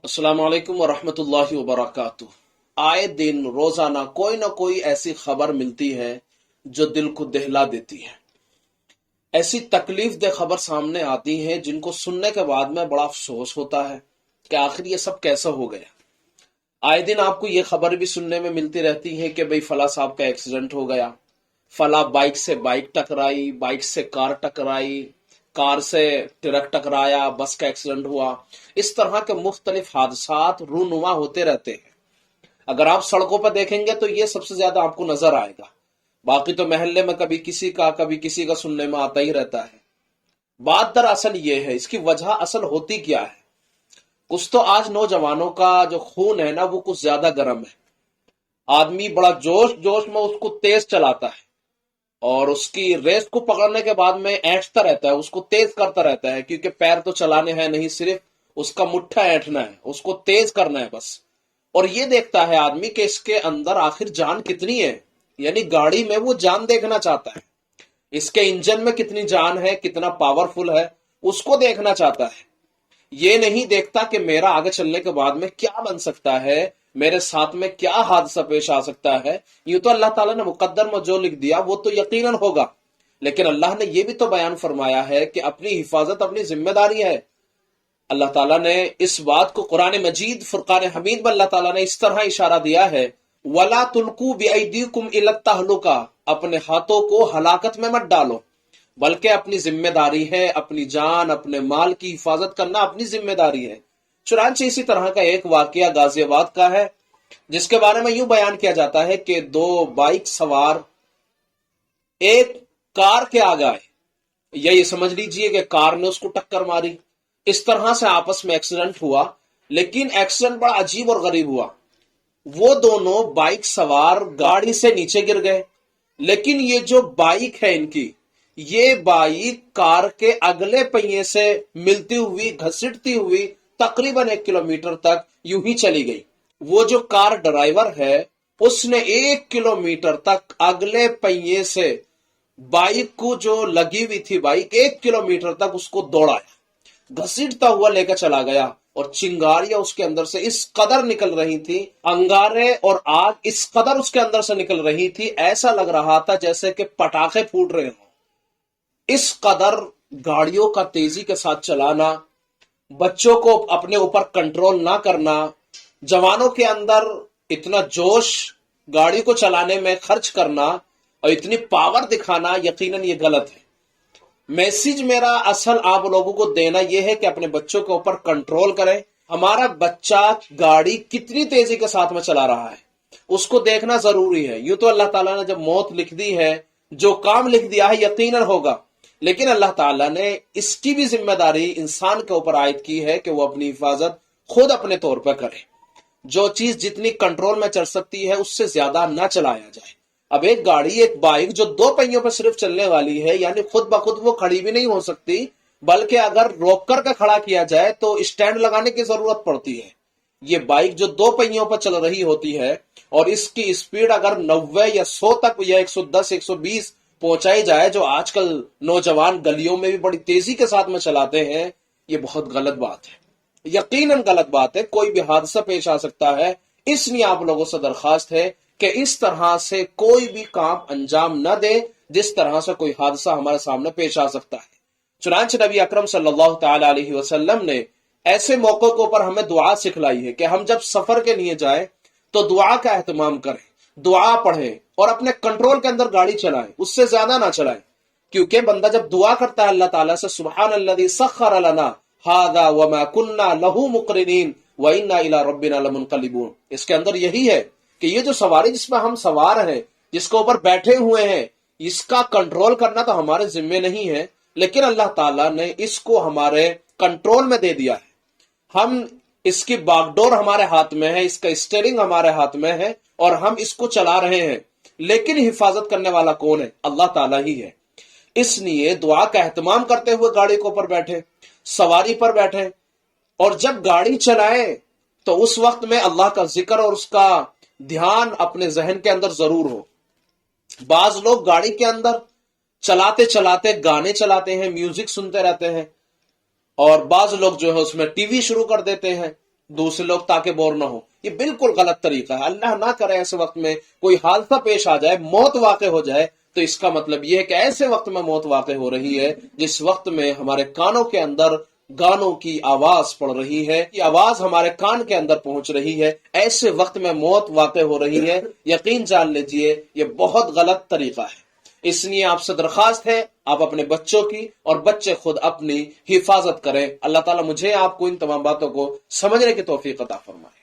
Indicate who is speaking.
Speaker 1: अस्सलाम वालेकुम वरहमतुल्लाहि वबरकातुह। आए दिन रोजाना कोई ना कोई ऐसी खबर मिलती है जो दिल को दहला देती है। ऐसी तकलीफ दे खबर सामने आती है जिनको सुनने के बाद में बड़ा अफसोस होता है कि आखिर ये सब कैसे हो गया। आए दिन आपको ये खबर भी सुनने में मिलती रहती है कि भाई फला साहब का एक्सीडेंट हो गया, फला बाइक से बाइक टकराई, बाइक से कार टकराई, कार से ट्रक टकराया, बस का एक्सीडेंट हुआ। इस तरह के मुख्तलिफ हादसात रूनुमा होते रहते हैं। अगर आप सड़कों पर देखेंगे तो ये सबसे ज्यादा आपको नजर आएगा। बाकी तो मोहल्ले में कभी किसी का सुनने में आता ही रहता है। बात दरअसल ये है, इसकी वजह असल होती क्या है। कुछ तो आज नौजवानों का जो खून है ना वो कुछ ज्यादा गर्म है। आदमी बड़ा जोश जोश में उसको तेज चलाता है और उसकी रेस को पकड़ने के बाद में ऐंठता रहता है, उसको तेज करता रहता है, क्योंकि पैर तो चलाने हैं नहीं, सिर्फ उसका मुट्ठा ऐंठना है, उसको तेज करना है बस। और ये देखता है आदमी कि इसके अंदर आखिर जान कितनी है, यानी गाड़ी में वो जान देखना चाहता है, इसके इंजन में कितनी जान है, कितना पावरफुल है, उसको देखना चाहता है। ये नहीं देखता कि मेरा आगे चलने के बाद में क्या बन सकता है, मेरे साथ में क्या हादसा पेश आ सकता है। यूं तो अल्लाह ताला ने मुकद्दर में जो लिख दिया वो तो यकीनन होगा, लेकिन अल्लाह ने यह भी तो बयान फरमाया है कि अपनी हिफाजत अपनी जिम्मेदारी है। अल्लाह ताला ने इस बात को कुरान मजीद फुरकान हमीद में अल्लाह ताला ने इस तरह इशारा दिया है, वला तुल्कू बिअयदीकुम इलत तहलुका, अपने हाथों को हलाकत में मत डालो, बल्कि अपनी जिम्मेदारी है, अपनी जान अपने माल की हिफाजत करना अपनी जिम्मेदारी है। चुनांचे इसी तरह का एक वाकया गाजियाबाद का है, जिसके बारे में यूं बयान किया जाता है कि दो बाइक सवार एक कार के आगे आए, या ये समझ लीजिए कि कार ने उसको टक्कर मारी। इस तरह से आपस में एक्सीडेंट हुआ, लेकिन एक्सीडेंट बड़ा अजीब और गरीब हुआ। वो दोनों बाइक सवार गाड़ी से नीचे गिर गए, लेकिन ये जो बाइक है इनकी, ये बाइक कार के अगले पहिए से मिलती हुई घसीटती हुई तकरीबन 1 किलोमीटर तक यूं ही चली गई। वो जो कार ड्राइवर है उसने 1 किलोमीटर तक अगले पहिए से बाइक को जो लगी हुई थी, बाइक 1 किलोमीटर तक उसको दौड़ाया, घसीटता हुआ लेकर चला गया। और चिंगारियां उसके अंदर से इस कदर निकल रही थी, अंगारे और आग इस कदर उसके अंदर से निकल रही थी, ऐसा लग रहा था जैसे कि पटाखे फूट रहे हों। इस कदर गाड़ियों का तेजी के साथ चलाना, बच्चों को अपने ऊपर कंट्रोल ना करना, जवानों के अंदर इतना जोश गाड़ी को चलाने में खर्च करना और इतनी पावर दिखाना, यकीनन ये गलत है। मैसेज मेरा असल आप लोगों को देना यह है कि अपने बच्चों के ऊपर कंट्रोल करें। हमारा बच्चा गाड़ी कितनी तेजी के साथ में चला रहा है उसको देखना जरूरी है। यूं तो अल्लाह ताला ने जब मौत लिख दी है, जो काम लिख दिया है यकीनन होगा, लेकिन अल्लाह ताला ने इसकी भी जिम्मेदारी इंसान के ऊपर आयद की है कि वो अपनी हिफाजत खुद अपने तौर पर करे। जो चीज जितनी कंट्रोल में चल सकती है उससे ज्यादा ना चलाया जाए। अब एक गाड़ी, एक बाइक जो 2 पहियों पर सिर्फ चलने वाली है, यानी खुद ब खुद वो खड़ी भी नहीं हो सकती, बल्कि अगर रोक कर के खड़ा किया जाए तो स्टैंड लगाने की जरूरत पड़ती है। ये बाइक जो 2 पहियों पर चल रही होती है और इसकी स्पीड अगर 90 या 100 तक या 110 120 पहुंचाई जाए, जो आजकल नौजवान गलियों में भी बड़ी तेजी के साथ में चलाते हैं, ये बहुत गलत बात है, यकीनन गलत बात है। कोई भी हादसा पेश आ सकता है, इसलिए आप लोगों से दरखास्त है कि इस तरह से कोई भी काम अंजाम न दे जिस तरह से कोई हादसा हमारे सामने पेश आ सकता है। चुनांचे नबी अकरम सल्लल्लाहु तआला अलैहि वसल्लम ने ऐसे मौकों के ऊपर हमें दुआ सिखलाई है कि हम जब सफर के लिए जाए तो दुआ का एहतमाम करें, दुआ पढ़ें और अपने कंट्रोल के अंदर गाड़ी चलाएं, उससे ज्यादा ना चलाएं। क्योंकि बंदा जब दुआ करता है अल्लाह ताला से, सुब्हानल्लज़ी सख्खर लना हादा वमा कुन्ना लहू मुक़रिनीन व इन्ना इला रब्बिना लमुनक़लिबून, इसके अंदर यही है कि ये जो सवारी जिसमें हम सवार हैं, जिसके ऊपर बैठे हुए हैं, इसका कंट्रोल करना तो हमारे जिम्मे नहीं है, लेकिन अल्लाह ताला ने इसको हमारे कंट्रोल में दे दिया है। हम इसकी बागडोर हमारे हाथ में है, इसका स्टीयरिंग हमारे हाथ में है और हम इसको चला रहे हैं, लेकिन हिफाजत करने वाला कौन है? अल्लाह ताला ही है। इसलिए दुआ का एहतमाम करते हुए गाड़ी के ऊपर बैठे, सवारी पर बैठे, और जब गाड़ी चलाए तो उस वक्त में अल्लाह का जिक्र और उसका ध्यान अपने जहन के अंदर जरूर हो। बाज लोग गाड़ी के अंदर चलाते चलाते गाने चलाते हैं, म्यूजिक सुनते रहते हैं, और बाज लोग जो है उसमें टीवी शुरू कर देते हैं, دوسرے لوگ تاکہ بور نہ ہو، یہ بالکل غلط طریقہ ہے۔ اللہ نہ کرے ایسے وقت میں کوئی حادثہ پیش آ جائے، موت واقع ہو جائے، تو اس کا مطلب یہ ہے کہ ایسے وقت میں موت واقع ہو رہی ہے جس وقت میں ہمارے کانوں کے اندر گانوں کی آواز پڑ رہی ہے، یہ آواز ہمارے کان کے اندر پہنچ رہی ہے، ایسے وقت میں موت واقع ہو رہی ہے، یقین جان لیجئے یہ بہت غلط طریقہ ہے۔ اس لیے آپ سے درخواست ہے آپ اپنے بچوں کی اور بچے خود اپنی حفاظت کریں۔ اللہ تعالیٰ مجھے آپ کو ان تمام باتوں کو سمجھنے کی توفیق عطا فرمائے۔